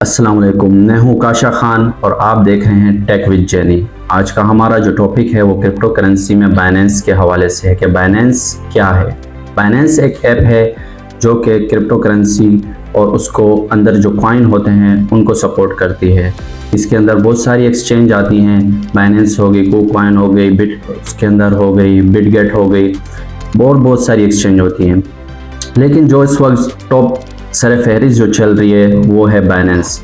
अस्सलाम वालेकुम, मैं हूं काशा खान और आप देख रहे हैं टेक विद जेनी। आज का हमारा जो टॉपिक है वो क्रिप्टो करेंसी में बाइनेंस के हवाले से है कि बाइनेंस क्या है। बाइनेंस एक ऐप है जो कि क्रिप्टो करेंसी और उसको अंदर जो कॉइन होते हैं उनको सपोर्ट करती है। इसके अंदर बहुत सारी एक्सचेंज आती हैं, बाइनेंस हो गई, KuCoin हो गई, उसके अंदर हो गई, बिटगेट हो गई, और बहुत सारी एक्सचेंज होती हैं। लेकिन जो इस वक्त टॉप सरफहरिस्त जो चल रही है वो है बाइनेंस।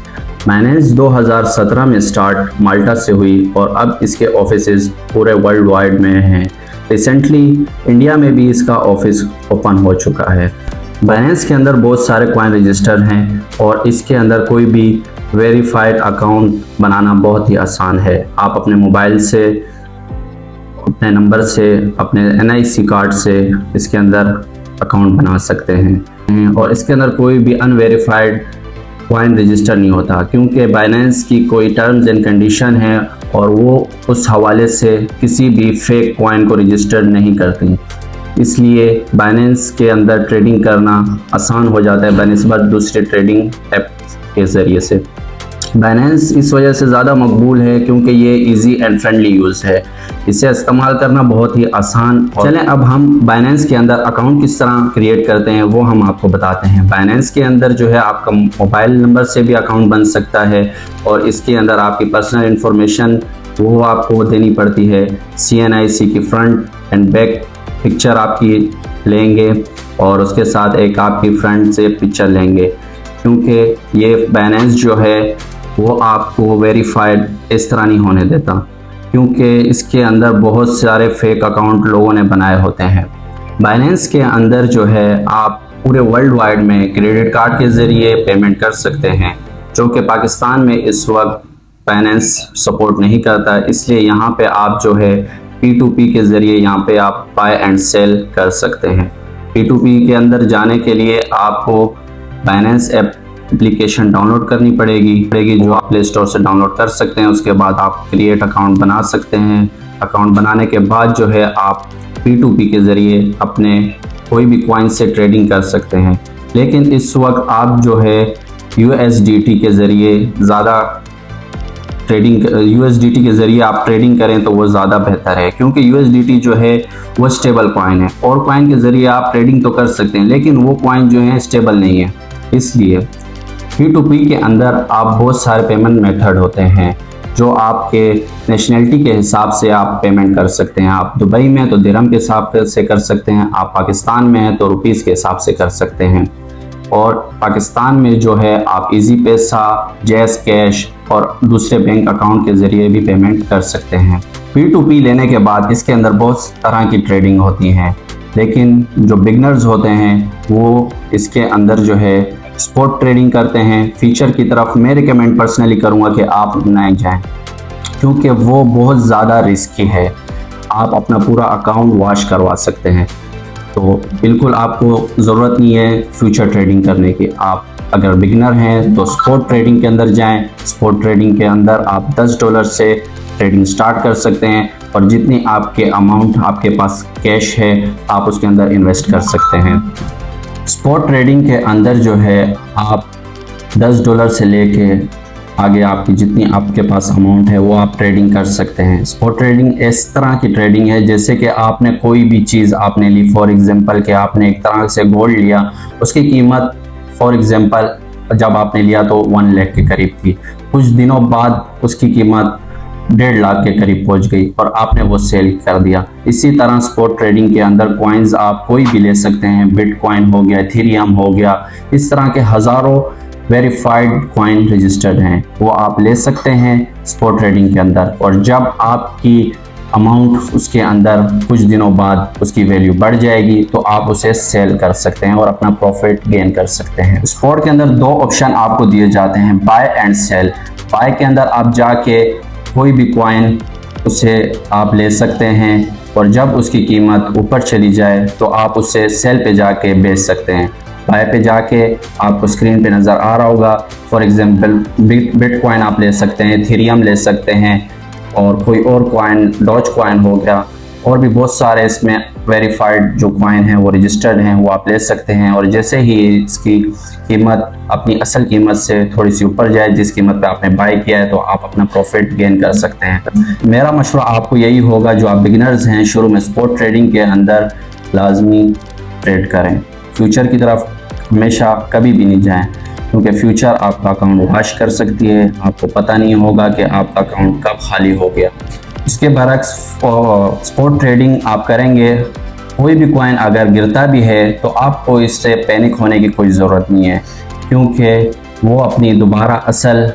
बाइनेंस 2017 में स्टार्ट माल्टा से हुई और अब इसके ऑफिसेज पूरे वर्ल्ड वाइड में हैं। रिसेंटली इंडिया में भी इसका ऑफिस ओपन हो चुका है। बाइनेंस के अंदर बहुत सारे कॉइन रजिस्टर हैं और इसके अंदर कोई भी वेरीफाइड अकाउंट बनाना बहुत ही आसान है। आप अपने मोबाइल से, अपने नंबर से, अपने NIC कार्ड से इसके अंदर अकाउंट बना सकते हैं और इसके अंदर कोई भी अनवेरिफाइड कॉइन रजिस्टर नहीं होता, क्योंकि बाइनेंस की कोई टर्म्स एंड कंडीशन है और वो उस हवाले से किसी भी फेक कॉइन को रजिस्टर नहीं करती। इसलिए बाइनेंस के अंदर ट्रेडिंग करना आसान हो जाता है बनिस्बत दूसरे ट्रेडिंग ऐप के ज़रिए से। बाइनेंस इस वजह से ज़्यादा मकबूल है क्योंकि ये इजी एंड फ्रेंडली यूज़ है, इसे इस्तेमाल करना बहुत ही आसान। चलें अब हम बाइनेंस के अंदर अकाउंट किस तरह क्रिएट करते हैं वो हम आपको बताते हैं। बाइनेंस के अंदर जो है आपका मोबाइल नंबर से भी अकाउंट बन सकता है और इसके अंदर आपकी पर्सनल इंफॉर्मेशन वो आपको देनी पड़ती है। CNIC की फ्रंट एंड बैक पिक्चर आपकी लेंगे और उसके साथ एक आपकी फ्रेंड से पिक्चर लेंगे, क्योंकि ये बाइनेंस जो है वो आपको वेरीफाइड इस तरह नहीं होने देता, क्योंकि इसके अंदर बहुत सारे फेक अकाउंट लोगों ने बनाए होते हैं। बाइनेंस के अंदर जो है आप पूरे वर्ल्ड वाइड में क्रेडिट कार्ड के ज़रिए पेमेंट कर सकते हैं, जो कि पाकिस्तान में इस वक्त बाइनेंस सपोर्ट नहीं करता। इसलिए यहाँ पे आप जो है P2P के ज़रिए यहाँ पे आप बाय एंड सेल कर सकते हैं। P2P के अंदर जाने के लिए आपको बाइनेंस एप्लीकेशन डाउनलोड करनी पड़ेगी जो आप प्ले स्टोर से डाउनलोड कर सकते हैं। उसके बाद आप क्रिएट अकाउंट बना सकते हैं। अकाउंट बनाने के बाद जो है आप P2P के ज़रिए अपने कोई भी कॉइन से ट्रेडिंग कर सकते हैं। लेकिन इस वक्त आप जो है USDT के ज़रिए USDT के ज़रिए आप ट्रेडिंग करें तो वो ज़्यादा बेहतर है, क्योंकि USDT जो है वो स्टेबल कॉइन है और कॉइन के ज़रिए आप ट्रेडिंग तो कर सकते हैं लेकिन वो कॉइन जो है स्टेबल नहीं है। इसलिए P2P के अंदर आप बहुत सारे पेमेंट मेथड होते हैं जो आपके नेशनलिटी के हिसाब से आप पेमेंट कर सकते हैं। आप दुबई में तो दिरहम के हिसाब से कर सकते हैं, आप पाकिस्तान में हैं तो रुपीज़ के हिसाब से कर सकते हैं, और पाकिस्तान में जो है आप इजी पैसा, जैज़ कैश और दूसरे बैंक अकाउंट के ज़रिए भी पेमेंट कर सकते हैं। P2P लेने के बाद इसके अंदर बहुत तरह की ट्रेडिंग होती हैं, लेकिन जो बिगनर्स होते हैं वो इसके अंदर जो है स्पॉट ट्रेडिंग करते हैं। फीचर की तरफ मैं रिकमेंड पर्सनली करूँगा कि आप न जाएं, क्योंकि वो बहुत ज़्यादा रिस्की है। आप अपना पूरा अकाउंट वॉश करवा सकते हैं, तो बिल्कुल आपको ज़रूरत नहीं है फ्यूचर ट्रेडिंग करने की। आप अगर बिगिनर हैं तो स्पॉट ट्रेडिंग के अंदर जाएं। स्पॉट ट्रेडिंग के अंदर आप $10 से ट्रेडिंग स्टार्ट कर सकते हैं और जितनी आपके अमाउंट आपके पास कैश है आप उसके अंदर इन्वेस्ट कर सकते हैं। स्पॉट ट्रेडिंग के अंदर जो है आप $10 से लेके आगे आपकी जितनी आपके पास अमाउंट है वो आप ट्रेडिंग कर सकते हैं। स्पॉट ट्रेडिंग इस तरह की ट्रेडिंग है जैसे कि आपने कोई भी चीज़ आपने ली, फॉर एग्जांपल कि आपने एक तरह से गोल्ड लिया, उसकी कीमत फॉर एग्जांपल जब आपने लिया तो 1 लाख के करीब थी, कुछ दिनों बाद उसकी कीमत 1.5 लाख के करीब पहुंच गई और आपने वो सेल कर दिया। इसी तरह स्पॉट ट्रेडिंग के अंदर कॉइन्स आप कोई भी ले सकते हैं, बिटकॉइन हो गया, इथेरियम हो गया, इस तरह के हज़ारों वेरीफाइड कॉइन रजिस्टर्ड हैं, वो आप ले सकते हैं स्पॉट ट्रेडिंग के अंदर। और जब आपकी अमाउंट उसके अंदर कुछ दिनों बाद उसकी वैल्यू बढ़ जाएगी तो आप उसे सेल कर सकते हैं और अपना प्रॉफिट गेन कर सकते हैं। स्पॉट के अंदर 2 ऑप्शन आपको दिए जाते हैं, बाय एंड सेल। बाय के अंदर आप जाके कोई भी कॉइन उसे आप ले सकते हैं और जब उसकी कीमत ऊपर चली जाए तो आप उसे सेल पे जाके बेच सकते हैं। बाय पे जाके आपको स्क्रीन पे नज़र आ रहा होगा, फॉर एग्जांपल बिटकॉइन आप ले सकते हैं, इथेरियम ले सकते हैं और कोई और कॉइन, डॉज कॉइन हो गया और भी बहुत सारे इसमें वेरीफाइड जो कॉइन हैं वो रजिस्टर्ड हैं, वो आप ले सकते हैं। और जैसे ही इसकी कीमत अपनी असल कीमत से थोड़ी सी ऊपर जाए, जिस कीमत पे आपने बाय किया है, तो आप अपना प्रॉफिट गेन कर सकते हैं। मेरा मशवरा आपको यही होगा, जो आप बिगिनर्स हैं, शुरू में स्पॉट ट्रेडिंग के अंदर लाजमी ट्रेड करें। फ्यूचर की तरफ हमेशा कभी भी नहीं जाएं, क्योंकि फ्यूचर आपका अकाउंट वॉश कर सकती है, आपको पता नहीं होगा कि आपका अकाउंट कब खाली हो गया। इसके बरक्स स्पॉट ट्रेडिंग आप करेंगे, कोई भी कॉइन अगर गिरता भी है तो आपको इससे पैनिक होने की कोई ज़रूरत नहीं है, क्योंकि वो अपनी दोबारा असल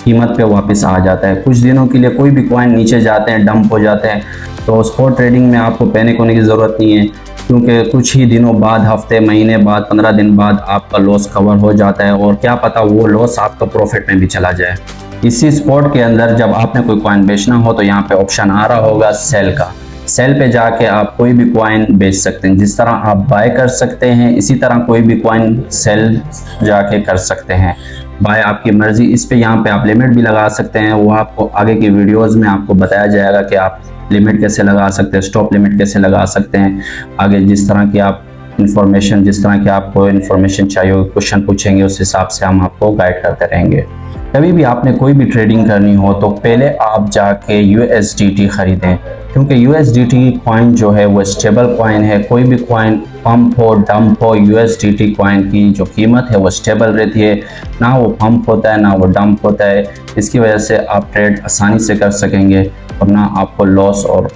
कीमत पे वापस आ जाता है। कुछ दिनों के लिए कोई भी कॉइन नीचे जाते हैं, डंप हो जाते हैं, तो स्पॉट ट्रेडिंग में आपको पैनिक होने की ज़रूरत नहीं है, क्योंकि कुछ ही दिनों बाद, हफ्ते, महीने बाद, 15 दिन बाद आपका लॉस कवर हो जाता है, और क्या पता वो लॉस आपका प्रॉफिट में भी चला जाए। इसी स्पॉट के अंदर जब आपने कोई कॉइन बेचना हो तो यहाँ पे ऑप्शन आ रहा होगा सेल का। सेल पे जाके आप कोई भी कॉइन बेच सकते हैं। जिस तरह आप बाय कर सकते हैं, इसी तरह कोई भी कॉइन सेल जाके कर सकते हैं। बाय आपकी मर्जी। इस पे यहाँ पे आप लिमिट भी लगा सकते हैं, वो आपको आगे की वीडियोस में आपको बताया जाएगा कि आप लिमिट कैसे लगा सकते हैं, स्टॉप लिमिट कैसे लगा सकते हैं। आगे जिस तरह की आप इंफॉर्मेशन, जिस तरह की आपको इंफॉर्मेशन चाहिए, क्वेश्चन पूछेंगे, उस हिसाब से हम आपको गाइड करते रहेंगे। कभी भी आपने कोई भी ट्रेडिंग करनी हो तो पहले आप जाके USDT खरीदें, क्योंकि USDT कॉइन जो है वो स्टेबल कॉइन है। कोई भी कॉइन पंप हो, डंप हो, USDT कॉइन की जो कीमत है वो स्टेबल रहती है, ना वो पंप होता है ना वो डंप होता है। इसकी वजह से आप ट्रेड आसानी से कर सकेंगे, और ना आपको लॉस और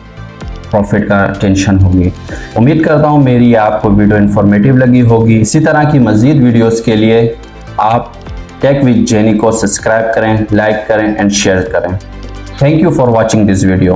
प्रॉफिट का टेंशन होगी। उम्मीद करता हूँ मेरी आपको वीडियो इन्फॉर्मेटिव लगी होगी। इसी तरह की मज़ीद वीडियोस के लिए आप टेक विद जेनी को सब्सक्राइब करें, लाइक करें एंड शेयर करें। Thank you for watching this video.